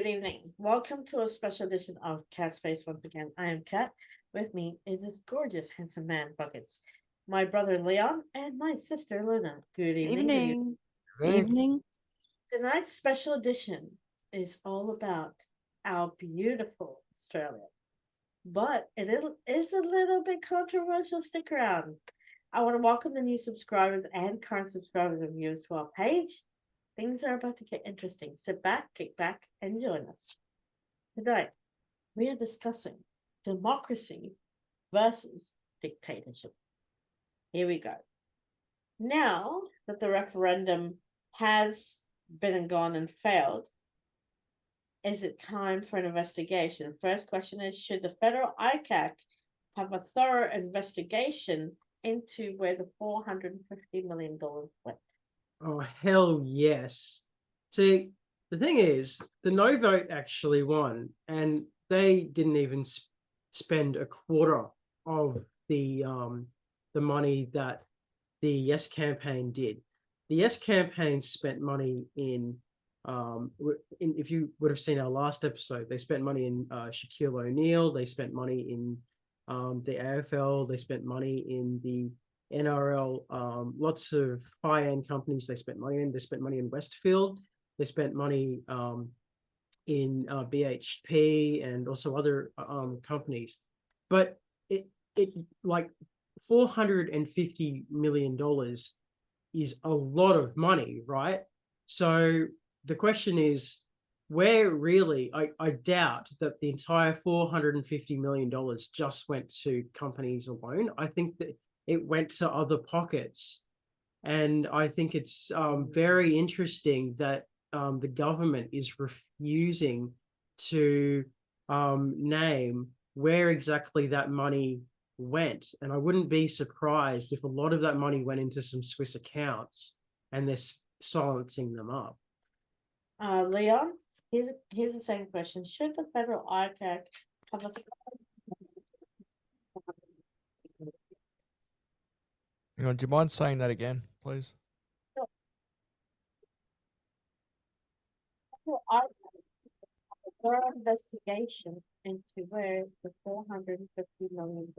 Good evening. Welcome to a special edition of Cat Space once again. I am Cat. With me is this gorgeous, handsome man, Buckets. My brother Leon and my sister Luna. Good evening. Good evening. Evening. Hey, Evening. Tonight's special edition is all about our beautiful Australia. But is a little bit controversial. Stick around. I want to welcome the new subscribers and current subscribers and viewers to our page. Things are about to get interesting. Sit back, kick back, and join us. Tonight, we are discussing democracy versus dictatorship. Here we go. Now that the referendum has been and gone and failed, is it time for an investigation? First question is, should the federal ICAC have a thorough investigation into where the $450 million went? oh, hell yes. See, the thing is, the no vote actually won, and they didn't even spend a quarter of the money that the Yes campaign did. The Yes campaign spent money if you would have seen our last episode, they spent money in Shaquille O'Neal, they spent money in the AFL, they spent money in the NRL, lots of high-end companies they spent money in. They spent money in Westfield. They spent money in BHP and also other companies. But it like $450 million is a lot of money, right? So the question is, where really, I doubt that the entire $450 million just went to companies alone. I think that it went to other pockets. And I think it's very interesting that the government is refusing to name where exactly that money went. And I wouldn't be surprised if a lot of that money went into some Swiss accounts and they're silencing them up. Leon, here's the same question. Should the federal ICAC have a Hang on, do you mind saying that again, please? thorough investigation into where the $450 million?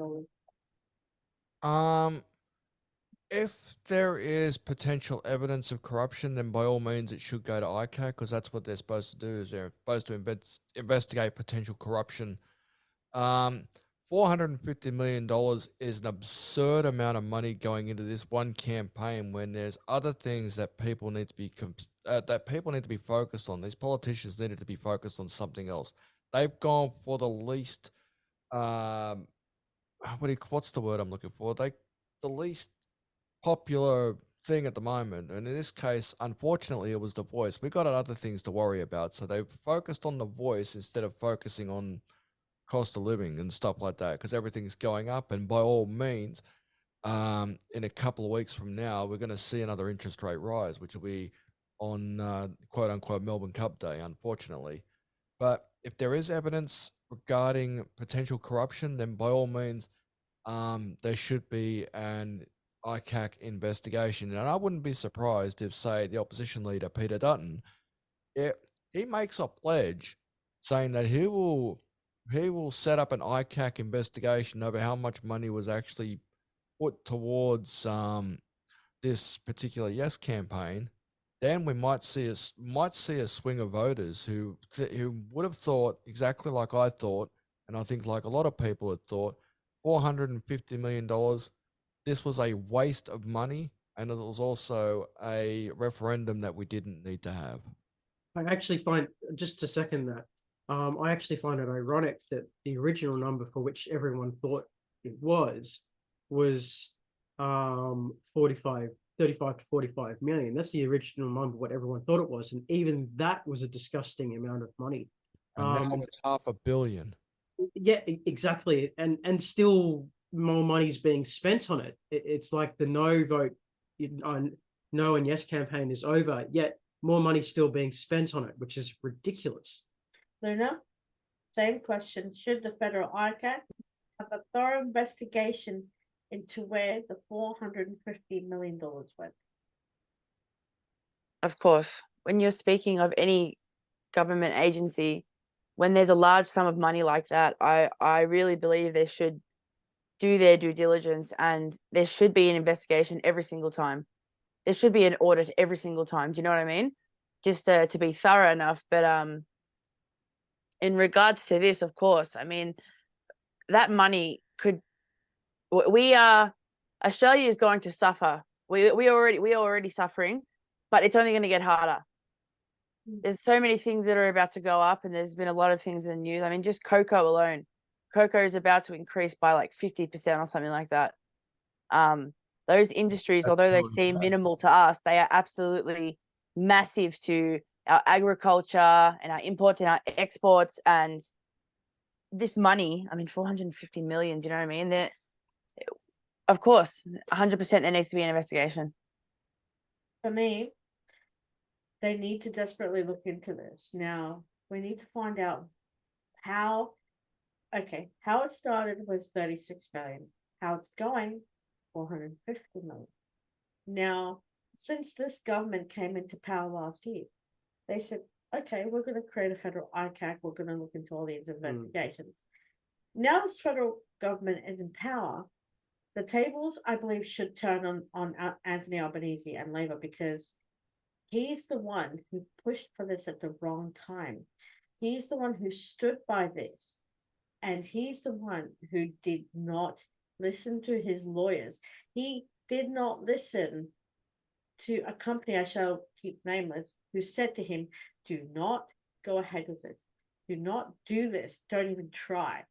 If there is potential evidence of corruption, then by all means it should go to ICAC, because that's what they're supposed to do. Is they're supposed to investigate potential corruption. $450 million is an absurd amount of money going into this one campaign when there's other things that people need to be focused on. These politicians needed to be focused on something else. They've gone for the least what's the word I'm looking for? The least popular thing at the moment. And in this case, unfortunately, it was The Voice. We got other things to worry about. So they focused on The Voice instead of focusing on cost of living and stuff like that, because everything's going up. And by all means, in a couple of weeks from now, we're going to see another interest rate rise, which will be on quote unquote Melbourne Cup Day, unfortunately. But if there is evidence regarding potential corruption, then by all means, there should be an ICAC investigation. And I wouldn't be surprised if, say, the opposition leader, Peter Dutton, he makes a pledge saying that he will set up an ICAC investigation over how much money was actually put towards this particular Yes campaign. Then we might see a swing of voters who would have thought exactly like I thought, and I think like a lot of people had thought, $450 million, this was a waste of money, and it was also a referendum that we didn't need to have. I actually find, just to second that, I actually find it ironic that the original number for which everyone thought it was 35 to 45 million. That's the original number, what everyone thought it was. And even that was a disgusting amount of money. And now it's $500 million. Yeah, exactly. And still more money's being spent on it. It's like the no vote on no and yes campaign is over, yet more money's still being spent on it, which is ridiculous. Luna, same question. Should the federal ICAC have a thorough investigation into where the $450 million went? Of course, when you're speaking of any government agency, when there's a large sum of money like that, I really believe they should do their due diligence, and there should be an investigation every single time. There should be an audit every single time. Do you know what I mean? Just to be thorough enough. But in regards to this, of course, I mean, that money could, we are, Australia is going to suffer. We are already suffering, but it's only going to get harder. There's so many things that are about to go up, and there's been a lot of things in the news. I mean, just cocoa alone, cocoa is about to increase by like 50% or something like that. Those industries, That's although they really seem bad. minimal to us, they are absolutely massive to our agriculture and our imports and our exports. And this money, I mean, 450 million, do you know what I mean? That, of course, 100% there needs to be an investigation. For me, they need to desperately look into this. Now, we need to find out how it started was 36 million. How it's going, 450 million. Now, since this government came into power last year, they said, okay, we're going to create a federal ICAC. We're going to look into all these investigations. Now this federal government is in power. The tables, I believe, should turn on Anthony Albanese and Labour, because he's the one who pushed for this at the wrong time. He's the one who stood by this. And he's the one who did not listen to his lawyers. He did not listen to a company I shall keep nameless, who said to him, do not go ahead with this. Do not do this. Don't even try.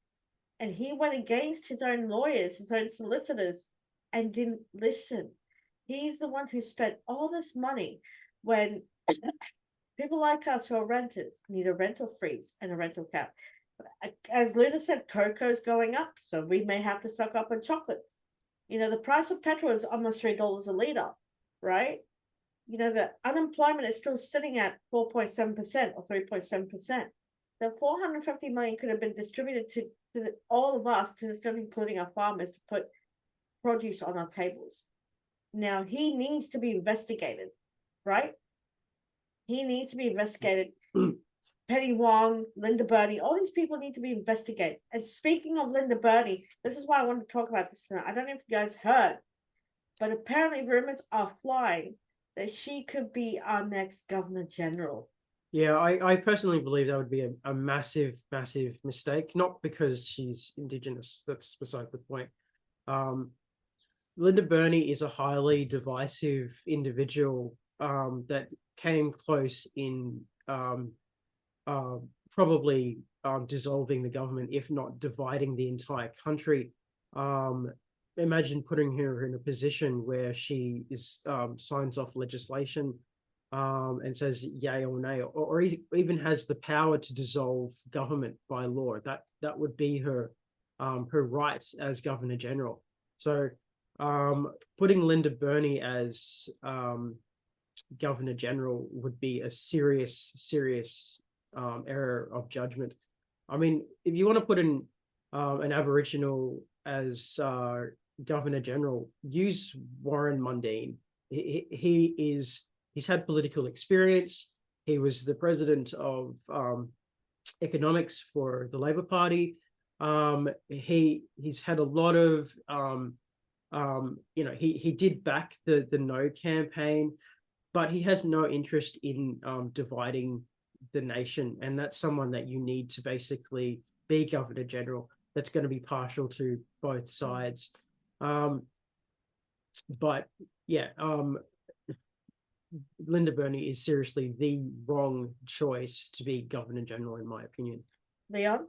And he went against his own lawyers, his own solicitors, and didn't listen. He's the one who spent all this money when people like us who are renters need a rental freeze and a rental cap. As Luna said, cocoa's going up, so we may have to stock up on chocolates. You know, the price of petrol is almost $3 a litre, right? You know, the unemployment is still sitting at 4.7% or 3.7%. The 450 million could have been distributed to all of us, because it's going to be including our farmers, to put produce on our tables. Now, he needs to be investigated, right? He needs to be investigated. Penny Wong, Linda Burney, all these people need to be investigated. And speaking of Linda Burney, this is why I wanted to talk about this tonight. I don't know if you guys heard, but apparently rumors are flying that she could be our next Governor General. Yeah, I personally believe that would be a massive, massive mistake, not because she's Indigenous, that's beside the point. Linda Burney is a highly divisive individual that came close in probably dissolving the government, if not dividing the entire country. Imagine putting her in a position where she is signs off legislation and says yay or nay, or even has the power to dissolve government by law. That would be her rights as Governor General. So putting Linda Burney as Governor General would be a serious error of judgment. I mean, if you want to put in an Aboriginal as Governor General, use Warren Mundine. He's had political experience. He was the president of economics for the Labor Party. He's had a lot of he did back the No campaign, but he has no interest in dividing the nation, and that's someone that you need to basically be Governor General. That's going to be partial to both sides. But yeah, Linda Burney is seriously the wrong choice to be Governor General, in my opinion. Leon?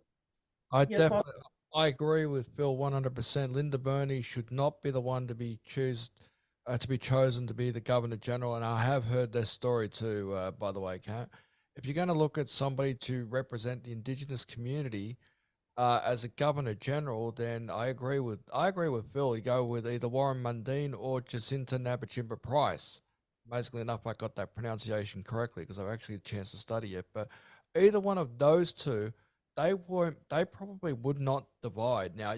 I agree with Phil 100%. Linda Burney should not be the one to be chosen to be the Governor General. And I have heard this story too, by the way, Kat. If you're going to look at somebody to represent the Indigenous community as a Governor General, then I agree with Phil. You go with either Warren Mundine or Jacinta Nabajimba Price. Amazingly enough, I got that pronunciation correctly because I've actually had a chance to study it. But either one of those two, they probably would not divide. Now,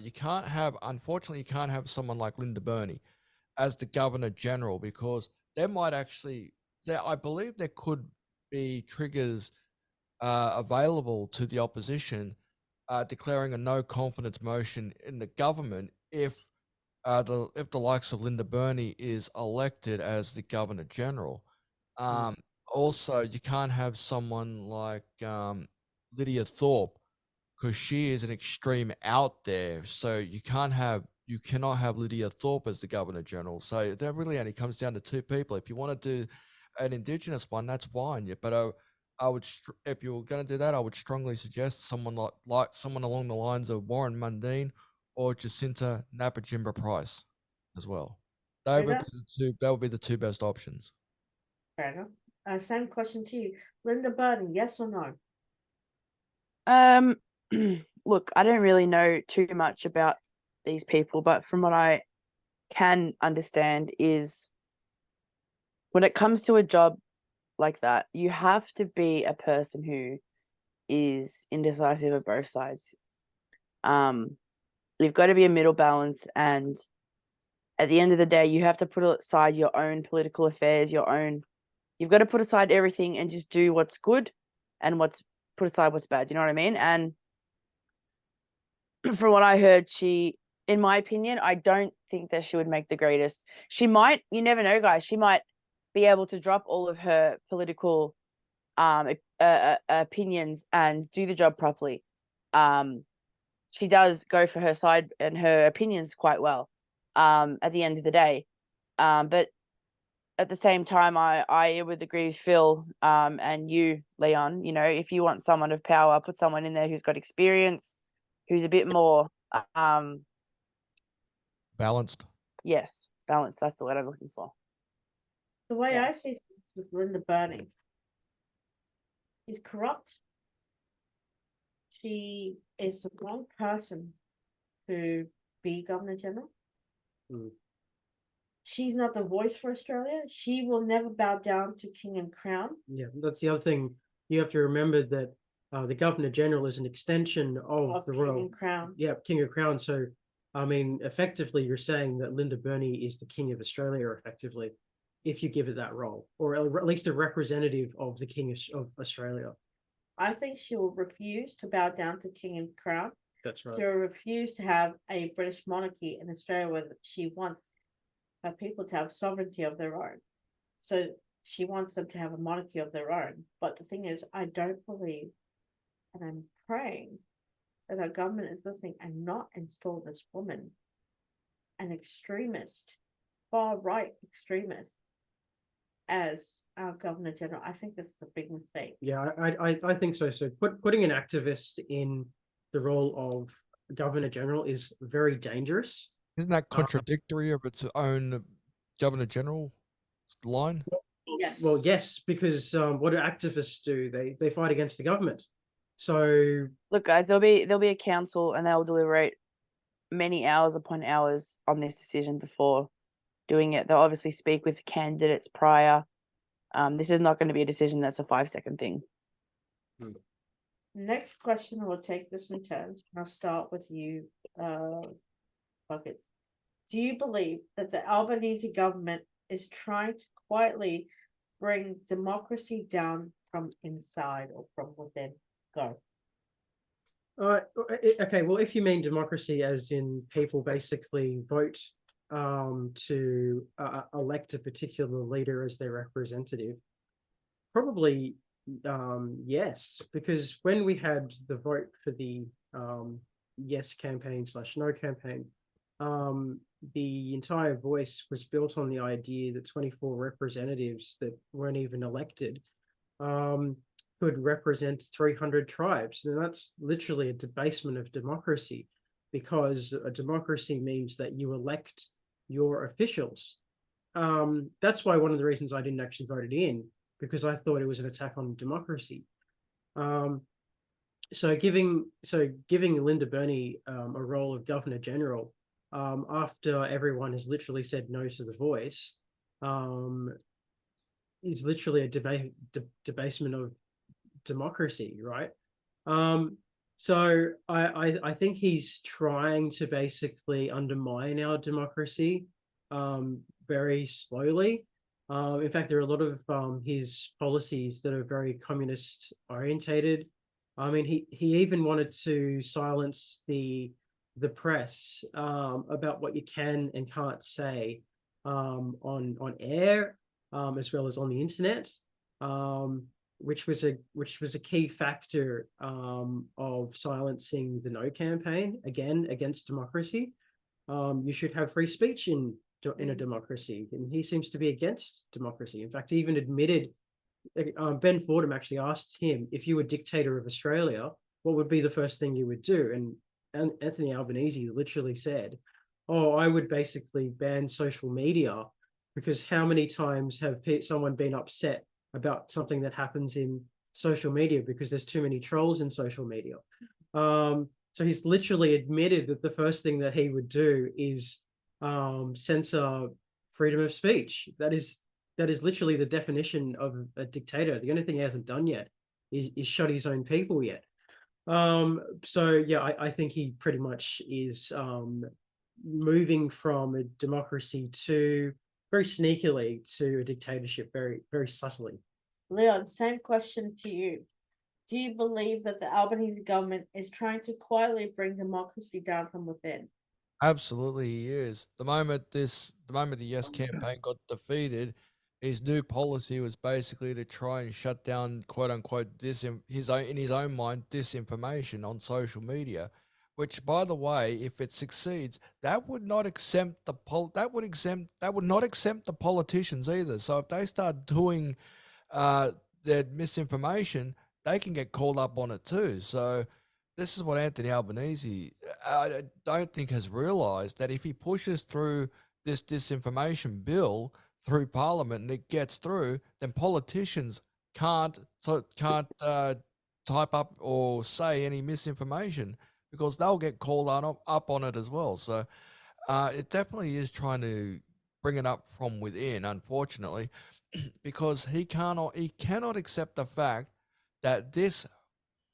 unfortunately, you can't have someone like Linda Burney as the Governor General, because I believe there could be triggers available to the opposition, declaring a no confidence motion in the government if the likes of Linda Burney is elected as the Governor General. Also, you can't have someone like Lydia Thorpe, because she is an extreme out there. So you cannot have Lydia Thorpe as the Governor General. So that really only comes down to two people. If you want to do an Indigenous one, that's fine. Yeah, but I would, if you were going to do that, I would strongly suggest someone like someone along the lines of Warren Mundine or Jacinta Napajimba Price as well. Fair enough. That would be the two best options. Fair enough. Same question to you. Linda Burney, yes or no? Look, I don't really know too much about these people, but from what I can understand is when it comes to a job like that, you have to be a person who is indecisive of both sides. You've got to be a middle balance, and at the end of the day, you have to put aside your own political affairs, you've got to put aside everything and just do what's good and put aside what's bad. You know what I mean? And from what I heard, in my opinion, I don't think that she would make the greatest. She might, you never know, guys. She might be able to drop all of her political opinions and do the job properly. She does go for her side and her opinions quite well at the end of the day. But at the same time, I would agree with Phil and you, Leon. You know, if you want someone of power, put someone in there who's got experience, who's a bit more Balanced. yes, balanced. That's the word I'm looking for. The way Yeah. I see things with Linda Burney, she's corrupt. She is the wrong person to be Governor General. She's not the voice for Australia. She will never bow down to King and Crown. Yeah, that's the other thing. You have to remember that the Governor General is an extension of the King royal. and Crown. Yeah, King and Crown. So, I mean, effectively, you're saying that Linda Burney is the King of Australia, effectively, if you give it that role, or at least a representative of the King of Australia. I think she will refuse to bow down to King and Crown. That's right. She will refuse to have a British monarchy in Australia where she wants her people to have sovereignty of their own. So she wants them to have a monarchy of their own. But the thing is, I don't believe, and I'm praying that our government is listening and not install this woman, an extremist, far right extremist, as our Governor General. I think this is a big mistake. Yeah, I think so. So putting an activist in the role of Governor General is very dangerous. Isn't that contradictory of its own Governor General line? Yes. Well, yes, because what do activists do? They fight against the government. So look, guys, there'll be a council and they'll deliberate many hours upon hours on this decision before doing it. They'll obviously speak with candidates prior. This is not going to be a decision that's a 5-second thing. Next question, we'll take this in turns. I'll start with you, Buckets. Do you believe that the Albanese government is trying to quietly bring democracy down from inside or from within? Go. Okay, well, if you mean democracy as in people basically vote to elect a particular leader as their representative, probably yes, because when we had the vote for the yes campaign / no campaign, the entire voice was built on the idea that 24 representatives that weren't even elected could represent 300 tribes. And that's literally a debasement of democracy, because a democracy means that you elect your officials. That's why one of the reasons I didn't actually vote it in, because I thought it was an attack on democracy. So giving Linda Burney a role of Governor General after everyone has literally said no to the voice is literally a debasement of democracy, right? So I think he's trying to basically undermine our democracy very slowly. In fact, there are a lot of his policies that are very communist orientated. I mean, he even wanted to silence the press about what you can and can't say on air, as well as on the internet, which was a key factor of silencing the No campaign, again against democracy. You should have free speech in a democracy, and he seems to be against democracy. In fact, he even admitted, Ben Fordham actually asked him, if you were dictator of Australia, what would be the first thing you would do? And Anthony Albanese literally said, oh, I would basically ban social media, because how many times have someone been upset about something that happens in social media because there's too many trolls in social media? So he's literally admitted that the first thing that he would do is censor freedom of speech. That is literally the definition of a dictator. The only thing he hasn't done yet is shut his own people yet. So yeah, I think he pretty much is moving from a democracy to, very sneakily, to a dictatorship, very, very subtly. Leon, same question to you. Do you believe that the Albanese government is trying to quietly bring democracy down from within? Absolutely, he is. The moment the Yes campaign got defeated, his new policy was basically to try and shut down, quote unquote, in his own mind, disinformation on social media. Which, by the way, if it succeeds, that would not exempt the politicians either. So if they start doing their misinformation, they can get called up on it too. So this is what Anthony Albanese, I don't think, has realised, that if he pushes through this disinformation bill through Parliament and it gets through, then politicians can't type up or say any misinformation, because they'll get called up on it as well. So it definitely is trying to bring it up from within, unfortunately, because he cannot accept the fact that this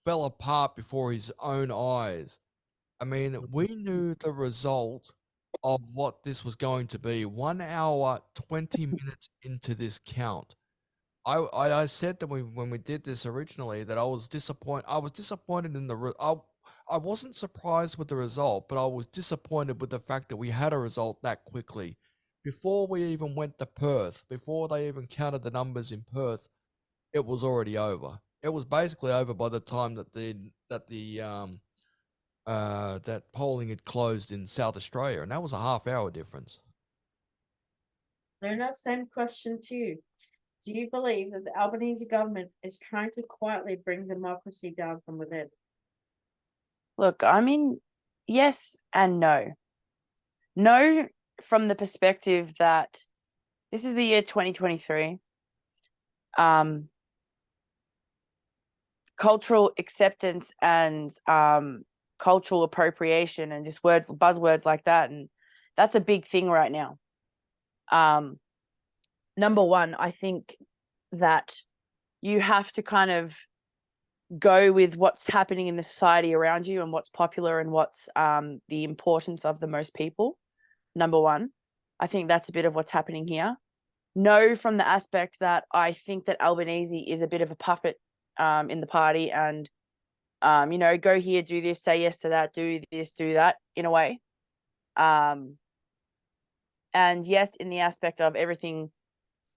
fell apart before his own eyes. I mean, we knew the result of what this was going to be 1 hour, 20 minutes into this count. I said that when we did this originally, that I was disappointed. I was disappointed in I wasn't surprised with the result, but I was disappointed with the fact that we had a result that quickly. Before we even went to Perth, before they even counted the numbers in Perth, it was already over. It was basically over by the time that that polling had closed in South Australia, and that was a half-hour difference. Leonard, same question to you. Do you believe that the Albanese government is trying to quietly bring democracy down from within? Look, I mean, yes and no. No, from the perspective that this is the year 2023. Cultural acceptance and cultural appropriation and just buzzwords like that, and that's a big thing right now. Number one, I think that you have to kind of go with what's happening in the society around you and what's popular and what's the importance of the most people. Number one, I think that's a bit of what's happening here. No, from the aspect that I think that Albanese is a bit of a puppet in the party, and go here, do this, say yes to that, do this, do that, in a way. And yes, in the aspect of everything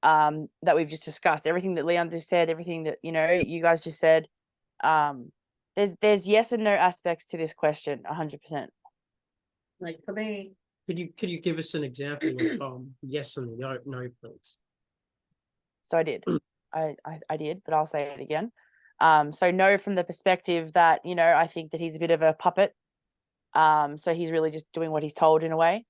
that we've just discussed, everything that Leon just said, everything that you guys just said, there's yes and no aspects to this question, 100%. Like, for me, Could you give us an example of yes and no, please? So I did. I did, but I'll say it again. So no, from the perspective that, I think that he's a bit of a puppet. So he's really just doing what he's told, in a way.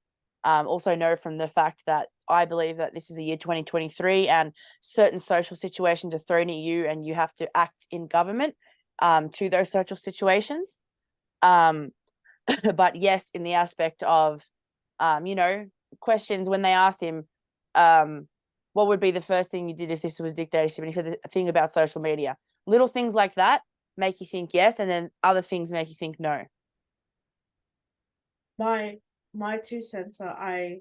Also no, from the fact that I believe that this is the year 2023 and certain social situations are thrown at you and you have to act in government to those social situations. But yes, in the aspect of, questions when they asked him, what would be the first thing you did if this was dictatorship? And he said a thing about social media. Little things like that make you think yes, and then other things make you think no. my 2 cents are, I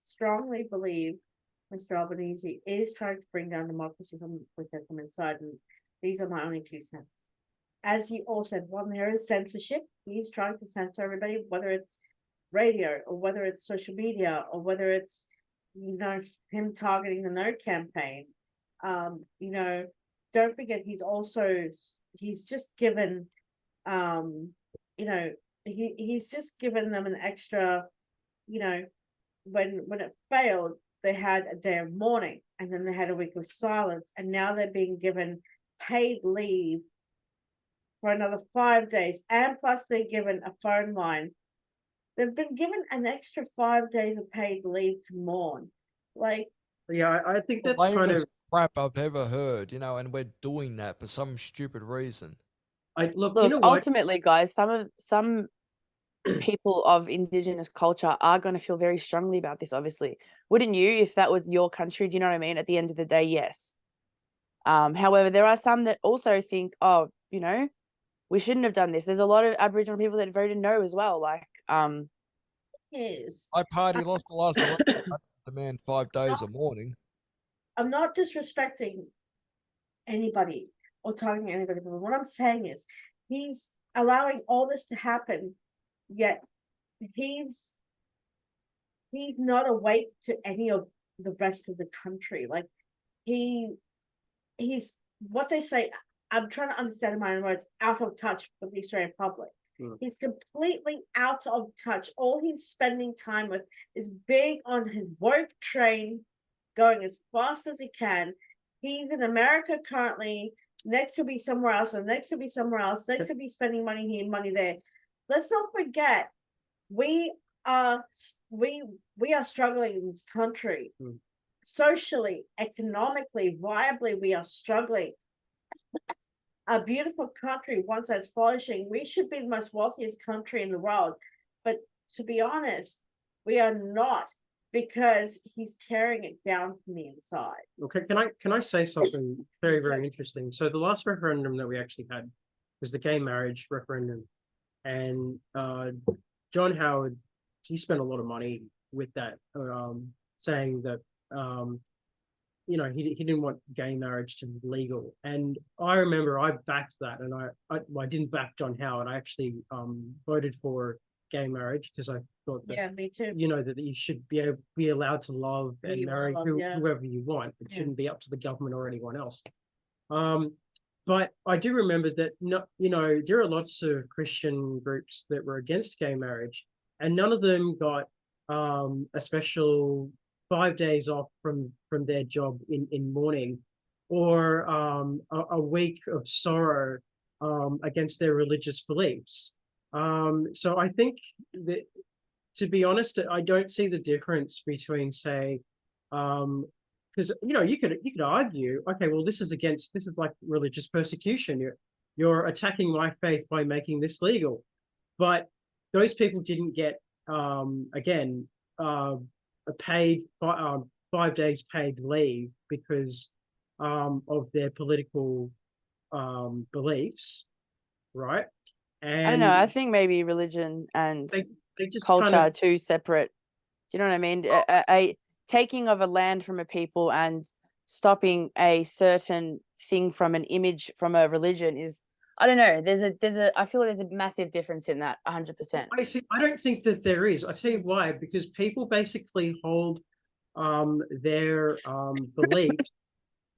strongly believe Mr. Albanese is trying to bring down democracy from inside, and these are my only 2 cents. As you all said, when there is censorship, he's trying to censor everybody, whether it's radio or whether it's social media or whether it's, him targeting the No campaign. Don't forget he's just given, he's just given them an extra, when it failed, they had a day of mourning and then they had a week of silence, and now they're being given paid leave for another 5 days, and plus they're given a phone line. They've been given an extra 5 days of paid leave to mourn. Like, Yeah, I think The that's kind lamest of. crap I've ever heard, and we're doing that for some stupid reason. Look, you Look, know what? ultimately, guys, some people of Indigenous culture are going to feel very strongly about this, obviously. Wouldn't you, if that was your country? Do you know what I mean? At the end of the day, yes. However, there are some that also think, oh, we shouldn't have done this. There's a lot of Aboriginal people that voted no as well. Like, is My party lost the last election. I demand 5 days of mourning. I'm not disrespecting anybody or targeting anybody, but what I'm saying is he's allowing all this to happen, yet he's not awake to any of the rest of the country. Like, he's what they say. I'm trying to understand in my own words, out of touch with the Australian public. He's completely out of touch. All he's spending time with is being on his woke train, going as fast as he can. He's in America currently. Next to be somewhere else, and next to be somewhere else. Next to be spending money here, money there. Let's not forget, we are struggling in this country, socially, economically, viably. We are struggling. A beautiful country, once that's flourishing, we should be the most wealthiest country in the world. But to be honest, we are not, because he's tearing it down from the inside. Okay, can I say something very, very interesting? So the last referendum that we actually had was the gay marriage referendum, and John Howard, he spent a lot of money with that, saying that he didn't want gay marriage to be legal. And I remember I backed that, and I didn't back John Howard. I actually voted for gay marriage because I thought that, Yeah, me too. that you should be allowed to love Who and you marry love, yeah. whoever you want. It Yeah. shouldn't be up to the government or anyone else. But I do remember that there are lots of Christian groups that were against gay marriage, and none of them got a special 5 days off from their job in mourning, or a week of sorrow against their religious beliefs. So I think that, to be honest, I don't see the difference between, say, because you could argue, okay, well, this is like religious persecution. You're attacking my faith by making this legal, but those people didn't get a paid 5 days paid leave because of their political beliefs, right? And I don't know. I think maybe religion and they just culture kind are of, two separate. Do you know what I mean? A taking of a land from a people and stopping a certain thing from an image from a religion is, I don't know. I feel like there's a massive difference in that. 100%. I don't think that there is. I tell you why, because people basically hold their belief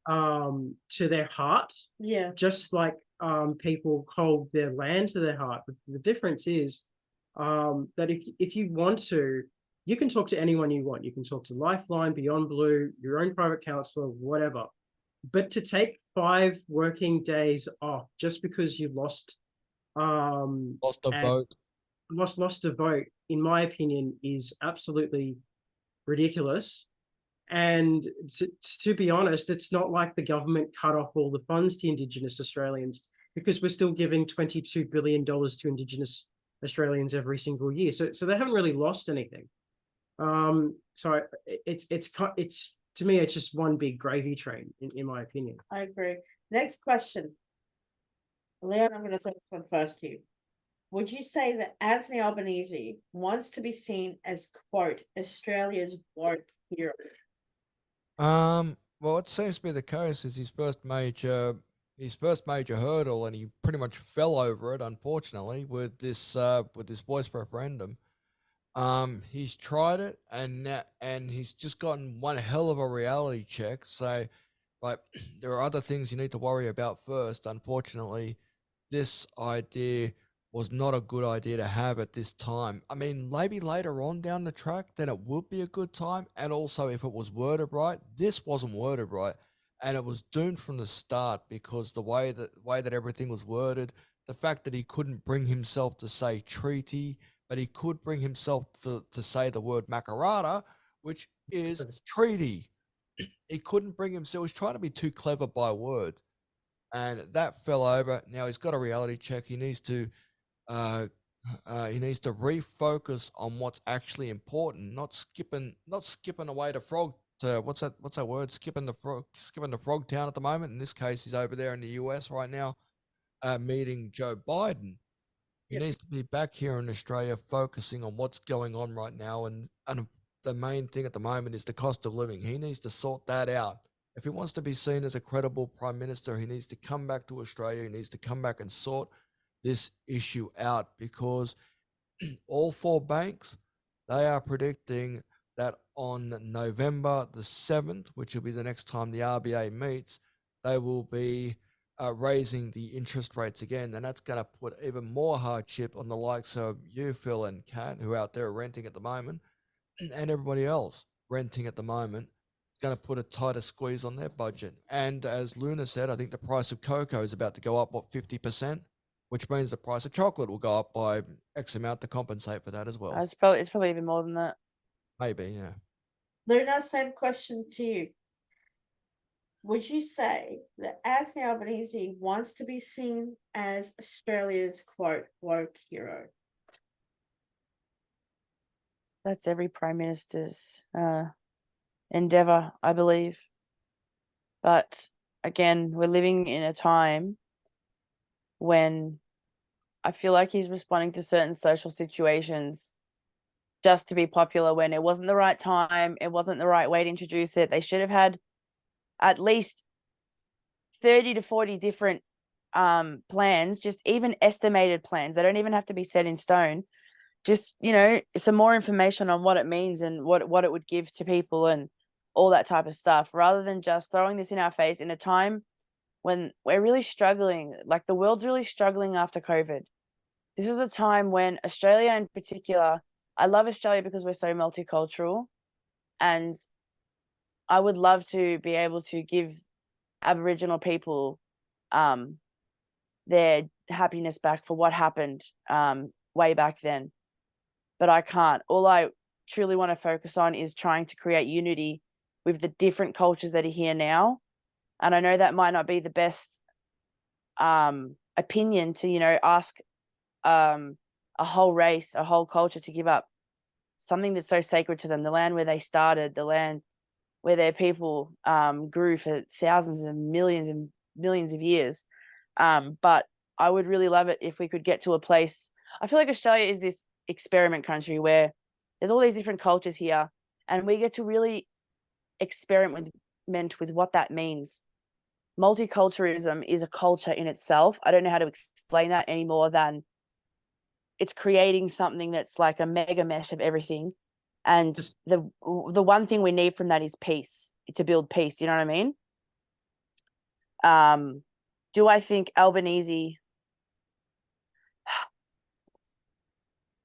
to their heart, Yeah. just like people hold their land to their heart. But the difference is that if you want to, you can talk to anyone you want. You can talk to Lifeline, Beyond Blue, your own private counselor, whatever. But to take 5 working days off just because you lost Lost a vote. lost a vote, in my opinion, is absolutely ridiculous. And to be honest, it's not like the government cut off all the funds to Indigenous Australians, because we're still giving $22 billion to Indigenous Australians every single year. So they haven't really lost anything. So it's to me, it's just one big gravy train, in my opinion. I agree. Next question. Leon, I'm going to say this one first to you. Would you say that Anthony Albanese wants to be seen as, quote, Australia's woke hero? Well, it seems to be the case is his first major hurdle, and he pretty much fell over it, unfortunately, with this voice referendum. He's tried it, and he's just gotten one hell of a reality check. So, like, there are other things you need to worry about first. Unfortunately, this idea was not a good idea to have at this time. I mean, maybe later on down the track, then it would be a good time. And also, if it was worded right, this wasn't worded right, and it was doomed from the start because the way that everything was worded, the fact that he couldn't bring himself to say treaty, but he could bring himself to say the word Makarata, which is treaty. He couldn't bring himself. He was trying to be too clever by words, and that fell over. Now he's got a reality check. Uh, he needs to refocus on what's actually important, not skipping away to frog to what's that word? Skipping the frog town at the moment. In this case, he's over there in the US right now, meeting Joe Biden. He Yep. needs to be back here in Australia, focusing on what's going on right now, and the main thing at the moment is the cost of living. He needs to sort that out. If he wants to be seen as a credible prime minister, he needs to come back to Australia. He needs to come back and sort this issue out, because all four banks, they are predicting that on November the 7th, which will be the next time the RBA meets, they will be raising the interest rates again. And that's going to put even more hardship on the likes of you, Phil, and Kat, who are out there renting at the moment, and everybody else renting at the moment. It's going to put a tighter squeeze on their budget. And as Luna said, I think the price of cocoa is about to go up, 50%, which means the price of chocolate will go up by X amount to compensate for that as well. It's probably even more than that. Maybe, yeah. Luna, same question to you. Would you say that Anthony Albanese wants to be seen as Australia's quote woke hero? That's every prime minister's endeavor, I believe. But again, we're living in a time when I feel like he's responding to certain social situations just to be popular, when it wasn't the right time, it wasn't the right way to introduce it. They should have had at least 30 to 40 different plans, just even estimated plans. They don't even have to be set in stone. Just, some more information on what it means and what it would give to people and all that type of stuff, rather than just throwing this in our face in a time when we're really struggling. Like, the world's really struggling after COVID. This is a time when Australia in particular, I love Australia because we're so multicultural, and I would love to be able to give Aboriginal people their happiness back for what happened way back then. But I can't. All I truly want to focus on is trying to create unity with the different cultures that are here now. And I know that might not be the best opinion to, ask a whole race, a whole culture to give up something that's so sacred to them, the land where they started, the land where their people grew for thousands and millions of years. But I would really love it if we could get to a place. I feel like Australia is this experiment country where there's all these different cultures here, and we get to really experiment with what that means. Multiculturalism is a culture in itself. I don't know how to explain that any more than it's creating something that's like a mega mesh of everything. And the one thing we need from that is peace, to build peace. You know what I mean? Do I think Albanese?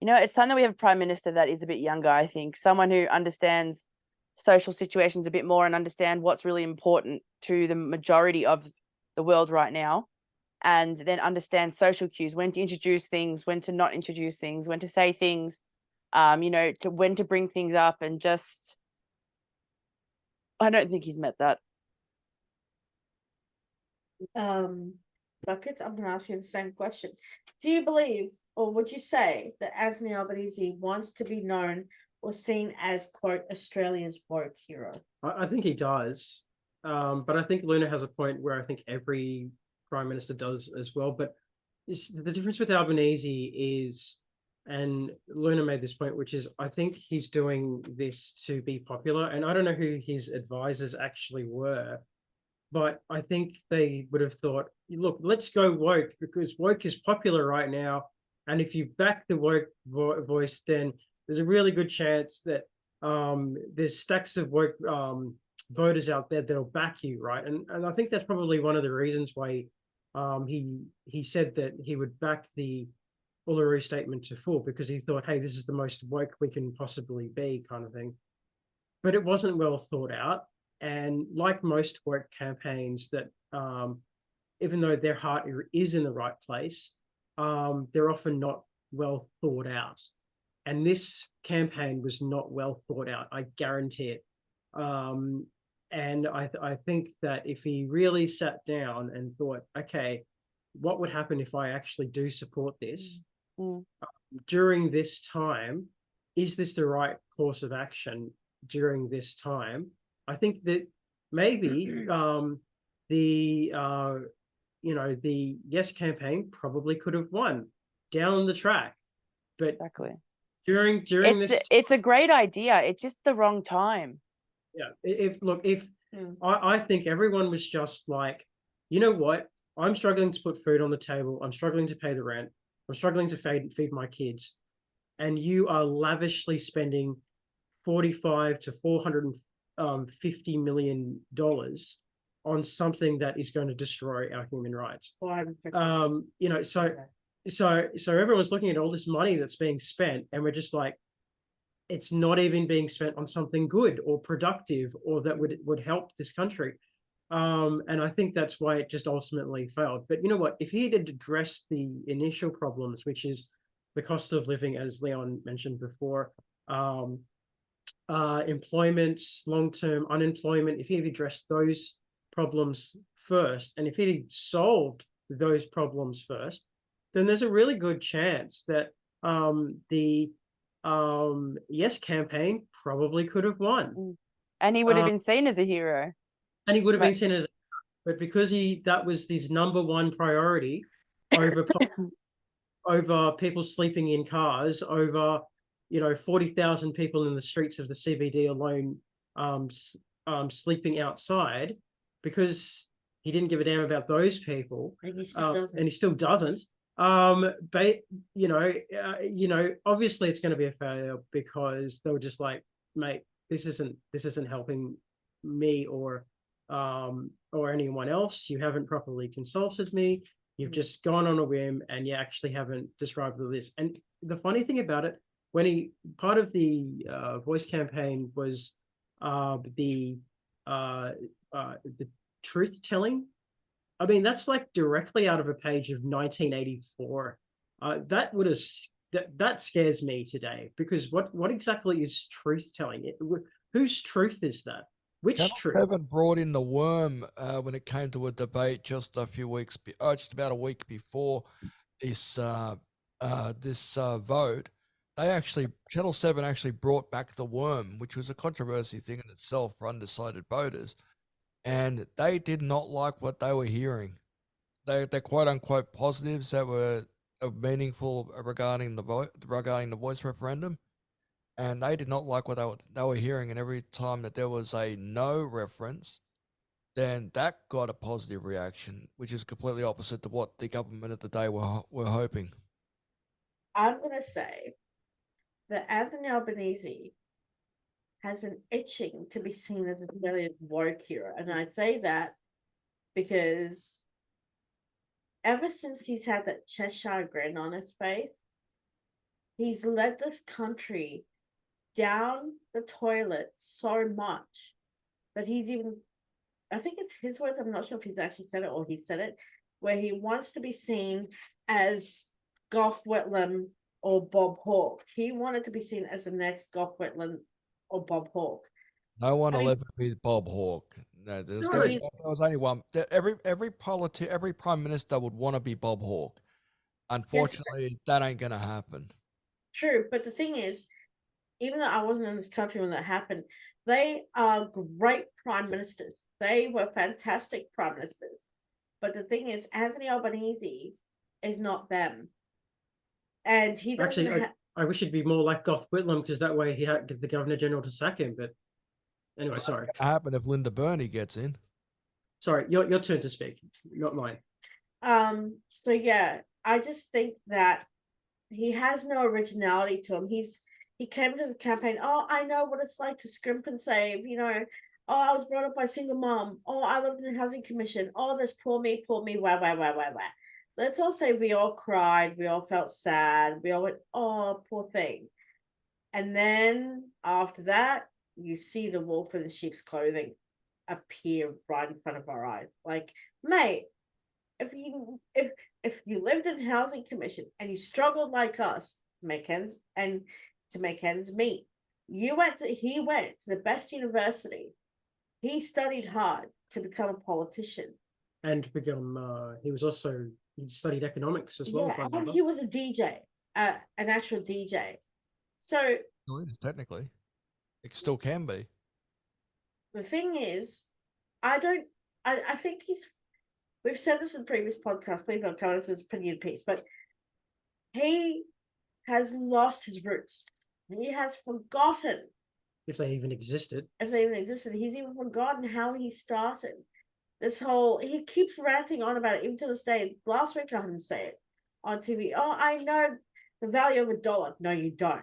It's time that we have a prime minister that is a bit younger. I think someone who understands social situations a bit more and understand what's really important to the majority of the world right now, and then understand social cues, when to introduce things, when to not introduce things, when to say things, to when to bring things up, and just, I don't think he's met that. Buckets, I'm gonna ask you the same question. Do you believe, or would you say, that Anthony Albanese wants to be known or seen as, quote, Australia's woke hero? I think he does. But I think Luna has a point where I think every prime minister does as well. But the difference with Albanese is And Luna made this point, which is I think he's doing this to be popular. And I don't know who his advisors actually were, but I think they would have thought, look, let's go woke because woke is popular right now. And if you back the woke voice, then there's a really good chance that there's stacks of woke voters out there that'll back you, right? And I think that's probably one of the reasons why he said that he would back the Uluru Statement to full, because he thought, hey, this is the most woke we can possibly be, kind of thing. But it wasn't well thought out. And like most woke campaigns, that even though their heart is in the right place, they're often not well thought out. And this campaign was not well thought out, I guarantee it. And I think that if he really sat down and thought, okay, what would happen if I actually do support this during this time? Is this the right course of action during this time? I think that maybe the Yes campaign probably could have won down the track, but Exactly. during It's a great idea. It's just the wrong time. Yeah, I think everyone was just like, you know what? I'm struggling to put food on the table. I'm struggling to pay the rent. I'm struggling to feed my kids. And you are lavishly spending $45 to $450 million on something that is going to destroy our human rights. So everyone's looking at all this money that's being spent, and we're just like, it's not even being spent on something good or productive or that would help this country. And I think that's why it just ultimately failed. But you know what? If he had addressed the initial problems, which is the cost of living, as Leon mentioned before, employment, long-term unemployment, if he had addressed those problems first, and if he had solved those problems first, then there's a really good chance that the Yes campaign probably could have won. And he would have been seen as a hero. And he would have been seen as, but because that was his number one priority over over people sleeping in cars, over 40,000 people in the streets of the CBD alone, sleeping outside, because he didn't give a damn about those people, and he still doesn't. But obviously it's going to be a failure, because they were just like, mate, this isn't helping me or anyone else. You haven't properly consulted me. You've just gone on a whim, and you actually haven't described the list. And the funny thing about it, part of the voice campaign was the truth telling. I mean, that's like directly out of a page of 1984. That scares me today, because what exactly is truth telling? Whose truth is that? Which truth? Kevin brought in the worm when it came to a debate just a few weeks, just about a week before this vote. Channel 7 actually brought back the worm, which was a controversy thing in itself for undecided voters, and they did not like what they were hearing. They're quote unquote positives that were meaningful regarding the voice referendum. And they did not like what they were hearing. And every time that there was a no reference, then that got a positive reaction, which is completely opposite to what the government at the day were hoping. I'm going to say that Anthony Albanese has been itching to be seen as Australia's woke hero. And I say that because ever since he's had that Cheshire grin on his face, he's led this country down the toilet so much that he's even, I think it's his words, I'm not sure if he's actually said it or he said it, where he wants to be seen as Gough Whitlam or Bob Hawke. He wanted to be seen as the next Gough Whitlam or Bob Hawke. No one will ever be Bob Hawke. No, there was only one. Every prime minister would want to be Bob Hawke. Unfortunately, that ain't going to happen. True, but the thing is, even though I wasn't in this country when that happened, they are great prime ministers. They were fantastic prime ministers. But the thing is, Anthony Albanese is not them. And he doesn't I wish he'd be more like Gough Whitlam, because that way he had the Governor General to sack him. But anyway, What's sorry. going to happen if Linda Burney gets in? Sorry, your turn to speak, not mine. So yeah, I just think that he has no originality to him. He came to the campaign, oh, I know what it's like to scrimp and save, you know. Oh, I was brought up by a single mom. Oh, I lived in a housing commission. Oh, this poor me, wah. Let's all say we all cried, we all felt sad, we all went, oh, poor thing. And then after that, you see the wolf in the sheep's clothing appear right in front of our eyes. Like, mate, if you lived in housing commission and you struggled like us to make ends meet, he went to the best university. He studied hard to become a politician. And become he studied economics as well. Yeah, and he was a DJ, an actual DJ. So Still is, technically. It still can be. the thing is, I think we've said this in previous podcasts, please don't count us as opinion piece, but he has lost his roots. He has forgotten. If they even existed. He's even forgotten how he started. He keeps ranting on about it, even to this day. Last week I heard him say it on TV. Oh, I know the value of $1. No, you don't.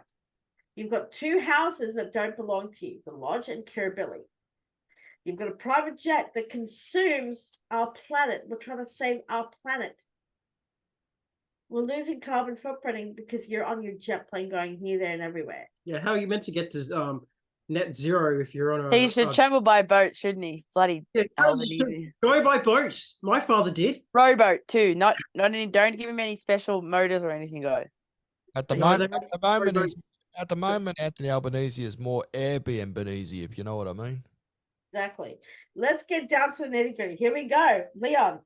You've got two houses that don't belong to you, the Lodge and Kirribilli. You've got a private jet that consumes our planet. We're trying to save our planet. We're losing carbon footprinting because you're on your jet plane going here, there, and everywhere. Yeah, how are you meant to get to net zero if you're on a... He should travel by boat, shouldn't he? Bloody Albanese. Go by boat. My father did. Rowboat too. Not any. Don't give him any special motors or anything. Go. At the moment, Anthony Albanese is more Airbnb easy, if you know what I mean. Exactly. Let's get down to the nitty-gritty. Here we go. Leon,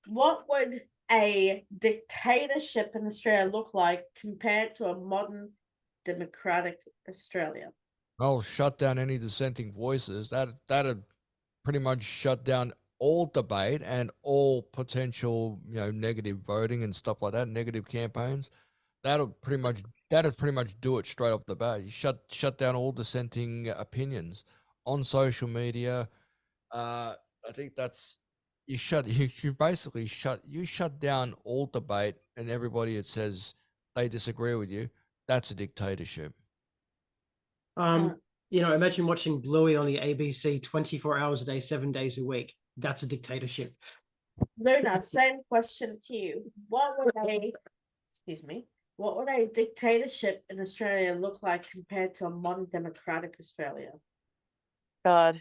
what would a dictatorship in Australia look like compared to a modern democratic Australia? Oh, shut down any dissenting voices. That'd pretty much shut down all debate and all potential, negative voting and stuff like that, negative campaigns. That'd pretty much do it straight off the bat. You shut down all dissenting opinions on social media. I think that's you basically shut down all debate, and everybody that says they disagree with you, that's a dictatorship. Imagine watching Bluey on the ABC 24 hours a day, 7 days a week. That's a dictatorship. Luna, same question to you. What would a dictatorship in Australia look like compared to a modern democratic Australia? God.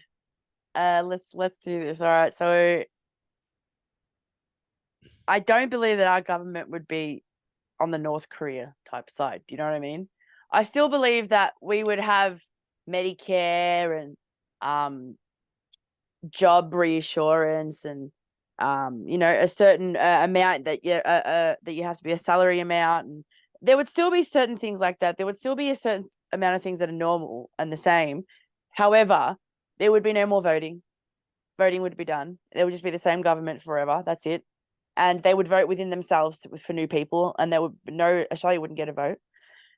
Let's do this. All right. So I don't believe that our government would be on the North Korea type side. Do you know what I mean? I still believe that we would have Medicare and job reassurance and a certain amount that you have to be a salary amount, and there would still be certain things like that. There would still be a certain amount of things that are normal and the same. However, there would be no more voting. Voting would be done. There would just be the same government forever. That's it. And they would vote within themselves for new people, and Australia wouldn't get a vote.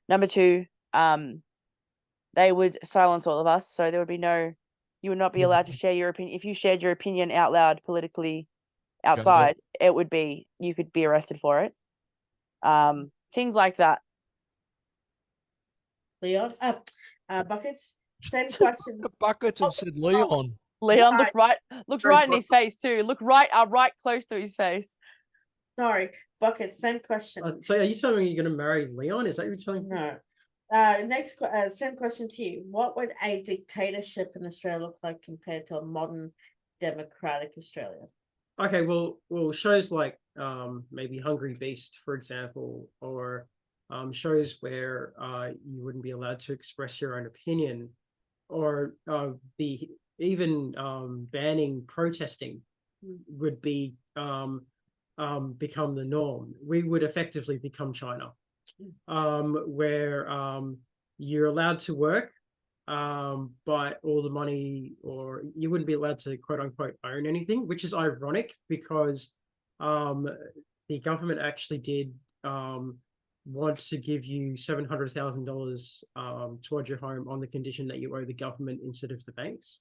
Number two, they would silence all of us. So there would be you would not be allowed to share your opinion. If you shared your opinion out loud politically outside, it would be, you could be arrested for it. Things like that. Leon, Buckets, same question. Buckets and said Leon. Leon looked right in his face too. Look right close to his face. Sorry, Buckets, same question. So are you telling me you're going to marry Leon? Is that what you're telling me? No. Same question to you. What would a dictatorship in Australia look like compared to a modern democratic Australia? Okay, well, shows like maybe Hungry Beast, for example, or shows where you wouldn't be allowed to express your own opinion, or banning protesting would be become the norm. We would effectively become China, where you're allowed to work, but all the money, or you wouldn't be allowed to quote unquote own anything, which is ironic because the government actually did want to give you $700,000 towards your home on the condition that you owe the government instead of the banks.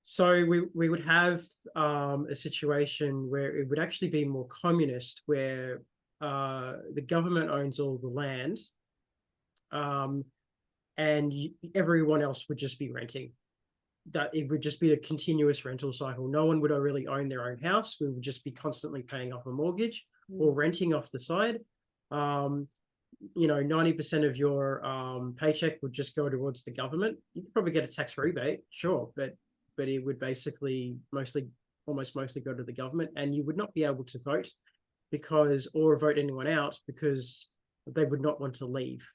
So we would have a situation where it would actually be more communist, where the government owns all the land, and everyone else would just be renting. That it would just be a continuous rental cycle. No one would really own their own house. We would just be constantly paying off a mortgage or renting off the side. 90% of your paycheck would just go towards the government. You could probably get a tax rebate, sure, but it would basically almost mostly go to the government, and you would not be able to vote or vote anyone out because they would not want to leave.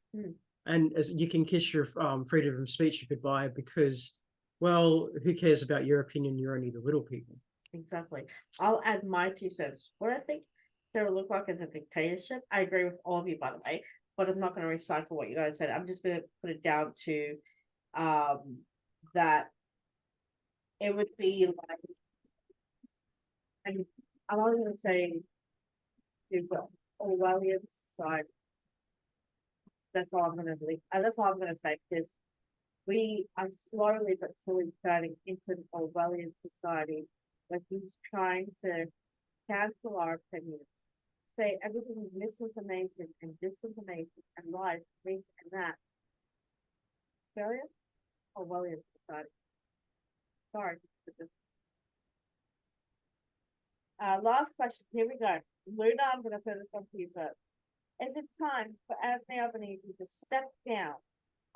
And as you can kiss your freedom of speech goodbye because, well, who cares about your opinion? You're only the little people. Exactly. I'll add my 2 cents. What I think there will look like in a dictatorship. I agree with all of you, by the way, but I'm not going to recycle what you guys said. I'm just going to put it down to that it would be like, and I'm only going to say, Orwellian society. That's all I'm going to believe. That's all I'm going to say, because we are slowly but surely turning into an Orwellian society where he's trying to cancel our opinions, say everything is misinformation and disinformation and lies, and that. Australia? Orwellian society. Sorry. Last question. Here we go. Luna, I'm going to put this one to you first. Is it time for Anthony Albanese to step down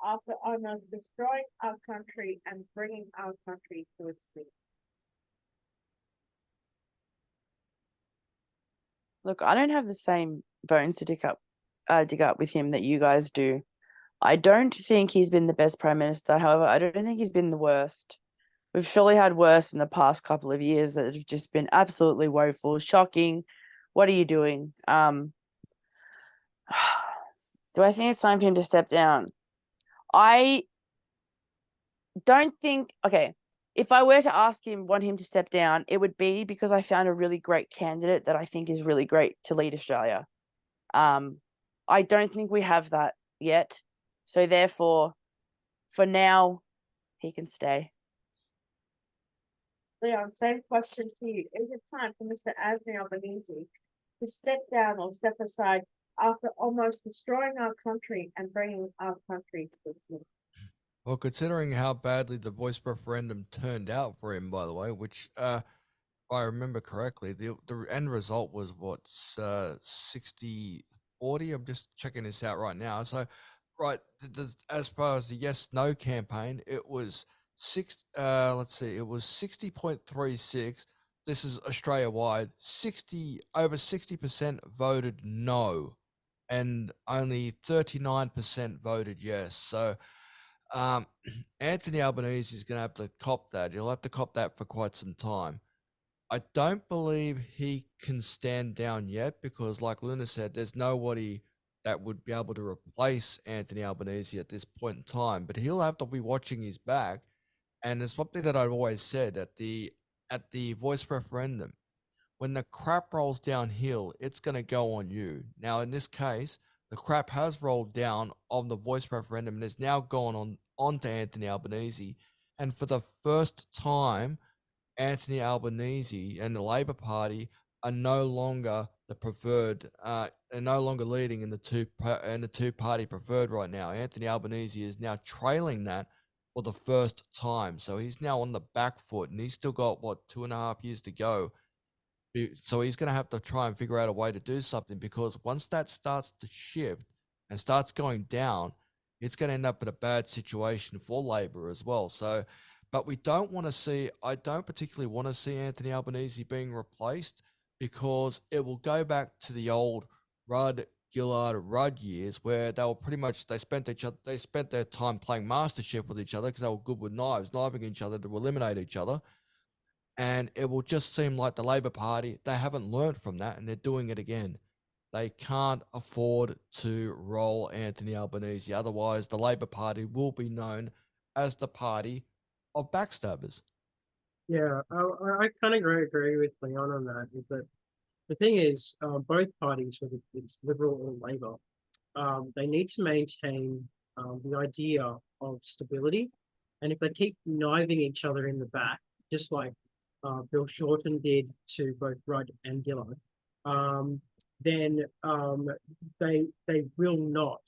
after almost destroying our country and bringing our country to its knees? Look, I don't have the same bones to dig up with him that you guys do. I don't think he's been the best prime minister. However, I don't think he's been the worst. We've surely had worse in the past couple of years that have just been absolutely woeful, shocking. What are you doing? Do I think it's time for him to step down? I don't think, okay, if I were to ask him, want him to step down, it would be because I found a really great candidate that I think is really great to lead Australia. I don't think we have that yet. So therefore, for now, he can stay. Leon, same question to you. Is it time for Mr. Anthony Albanese to step down or step aside after almost destroying our country and bringing our country to its knees? Well, considering how badly the voice referendum turned out for him, by the way, which, if I remember correctly, the end result was what, 60-40? I'm just checking this out right now. So, right, as far as the yes/no campaign, it was it was 60.36. This is Australia wide. Over 60% voted no, and only 39% voted yes. So, Anthony Albanese is going to have to cop that. He'll have to cop that for quite some time. I don't believe he can stand down yet because, like Luna said, there's nobody that would be able to replace Anthony Albanese at this point in time. But he'll have to be watching his back. And it's something that I've always said at the voice referendum. When the crap rolls downhill, it's going to go on you. Now, in this case, the crap has rolled down on the voice referendum and has now gone on to Anthony Albanese. And for the first time, Anthony Albanese and the Labor Party are no longer the preferred, are no longer leading in the two-party preferred right now. Anthony Albanese is now trailing that for the first time. So he's now on the back foot, and he's still got, 2.5 years to go. So he's going to have to try and figure out a way to do something, because once that starts to shift and starts going down, it's going to end up in a bad situation for Labor as well. So, but I don't particularly want to see Anthony Albanese being replaced, because it will go back to the old Rudd years where they were they spent their time playing mastership with each other because they were good with kniving each other to eliminate each other. And it will just seem like the Labor Party, they haven't learned from that and they're doing it again. They can't afford to roll Anthony Albanese. Otherwise, the Labor Party will be known as the party of backstabbers. Yeah, I kind of agree with Leon on that. Is that The thing is, both parties, whether it's Liberal or Labor, they need to maintain the idea of stability. And if they keep kniving each other in the back, just like Bill Shorten did to both Rudd and Gillard, then they will not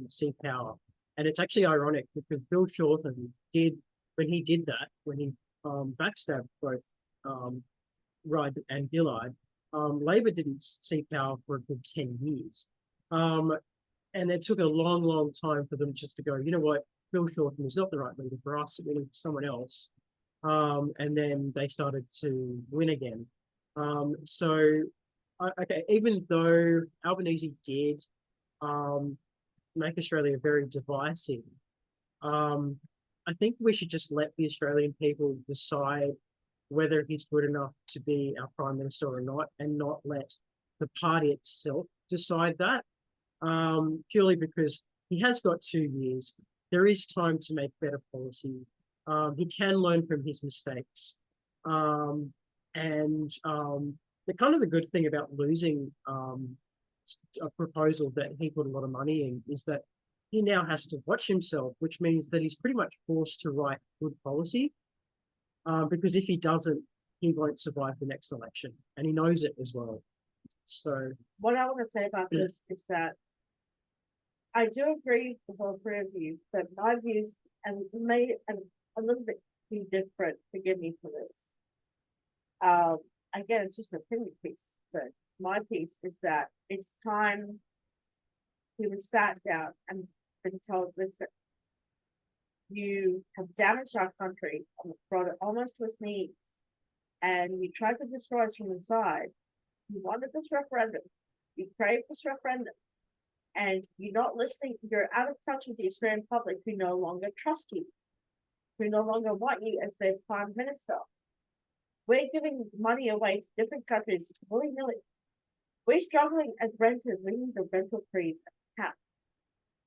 see power. And it's actually ironic because Bill Shorten did, when he did that, when he backstabbed both Rudd and Gillard, Labor didn't see power for a good 10 years. And it took a long, long time for them just to go, you know what, Bill Shorten is not the right leader for us, we need someone else. And then they started to win again. Okay, even though Albanese did make Australia very divisive, I think we should just let the Australian people decide whether he's good enough to be our Prime Minister or not, and not let the party itself decide that. Purely because he has got 2 years. There is time to make better policy. He can learn from his mistakes. The kind of the good thing about losing a proposal that he put a lot of money in is that he now has to watch himself, which means that he's pretty much forced to write good policy. Because if he doesn't, he won't survive the next election, and he knows it as well. So what I want to say about this is that I do agree with all three of you, but my views and may a little bit be different. Forgive me for this. Again, it's just an opinion piece, but my piece is that it's time he was sat down and been told, listen, you have damaged our country and brought it almost to its knees, and you tried to destroy us from inside. You wanted this referendum, you craved this referendum, and you're not listening. You're out of touch with the Australian public, who no longer trust you, who no longer want you as their prime minister. We're giving money away to different countries willy-nilly. We're struggling as renters. We need the rental freeze cap.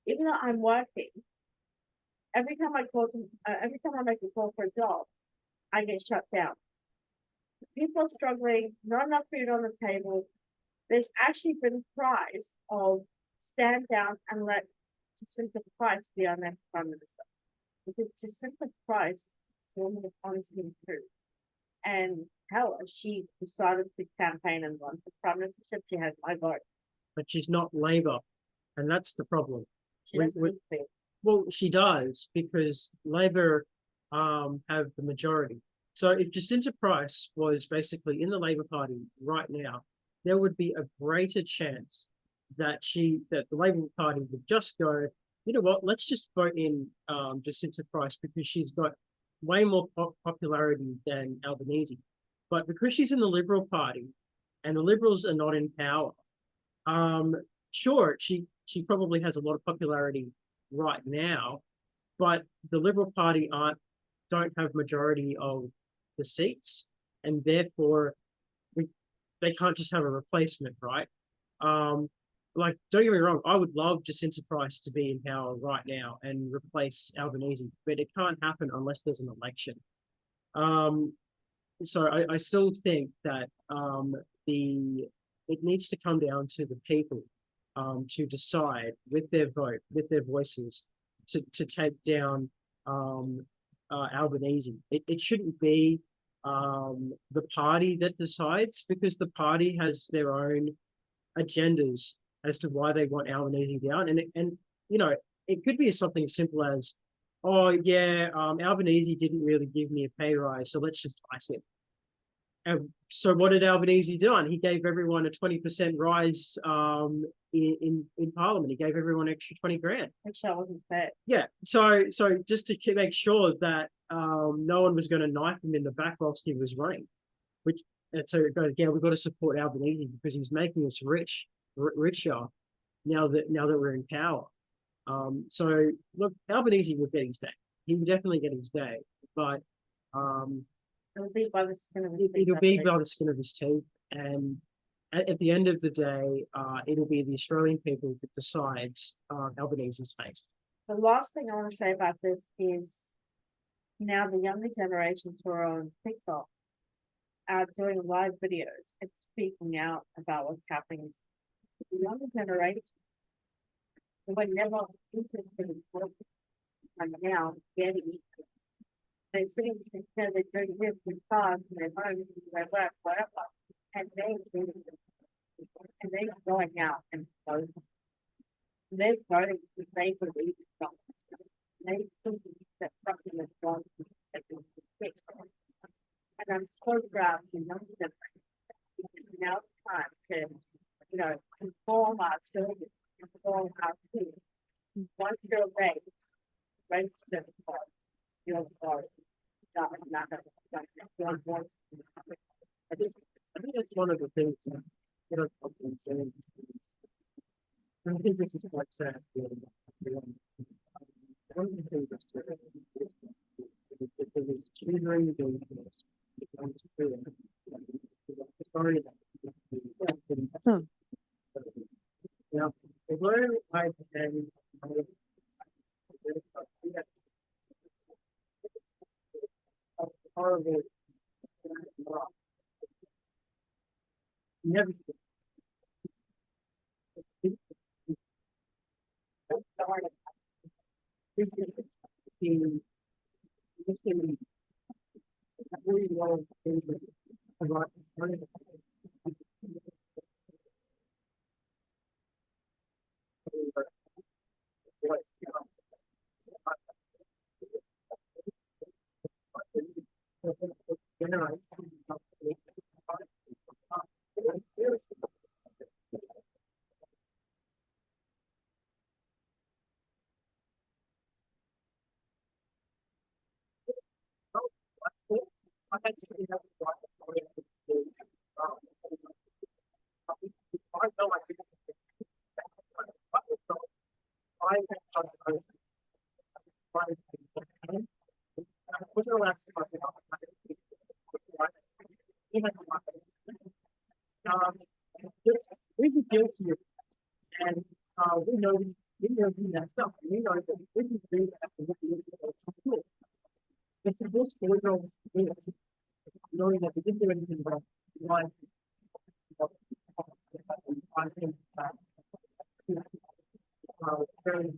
Even though I'm working, every time I make a call for a job, I get shut down. People are struggling, not enough food on the table. There's actually been cries of stand down and let Jacinta Price be our next prime minister. Because Jacinta Price is a woman of honesty and truth. And hell, she decided to campaign and run for prime ministership, she has my vote. But she's not Labor, and that's the problem. She doesn't need to be. Well, she does, because Labor have the majority. So if Jacinta Price was basically in the Labor Party right now, there would be a greater chance that the Labor Party would just go, you know what, let's just vote in Jacinta Price because she's got way more popularity than Albanese. But because she's in the Liberal Party and the Liberals are not in power, sure, she probably has a lot of popularity right now, but the Liberal Party don't have majority of the seats, and therefore they can't just have a replacement, right? Like, don't get me wrong, I would love Jacinta Price to be in power right now and replace Albanese, but it can't happen unless there's an election. So I still think that it needs to come down to the people to decide with their vote, with their voices, to take down Albanese. It shouldn't be the party that decides, because the party has their own agendas as to why they want Albanese down. And you know, it could be something simple as, oh yeah, Albanese didn't really give me a pay rise, so let's just ice it. And so what did Albanese do? He gave everyone a 20% rise in Parliament. He gave everyone an extra 20 grand. Which that wasn't fair. Yeah. So just to make sure that no one was going to knife him in the back whilst he was running, and so it goes, yeah, we've got to support Albanese because he's making us richer now that we're in power. So look, Albanese will get his day. He will definitely get his day, but it'll be by the skin of his teeth. It'll be by the skin of his teeth, and at the end of the day, it'll be the Australian people that decides Albanese's fate. The last thing I want to say about this is now the younger generations who are on TikTok doing live videos and speaking out about what's happening to the younger generation. When never interested in working and now getting they seem to say they drink this and cars and their homes and their work, whatever, and they're going out and voting. They're voting to they believe in something. They see that something is wrong with it. And I'm so proud to know that it's now time to, conform ourselves, conform our kids. Once you're raised to the part, you're sorry. Not your voice. I think that's one of the things that I've been saying. And I think this is quite sad. One of the things that's triggering sorry. Now, where I can horrible never we can deal here, and we know that stuff. We know that we can do that. It's a good spiritual knowing that we didn't do anything wrong. One, very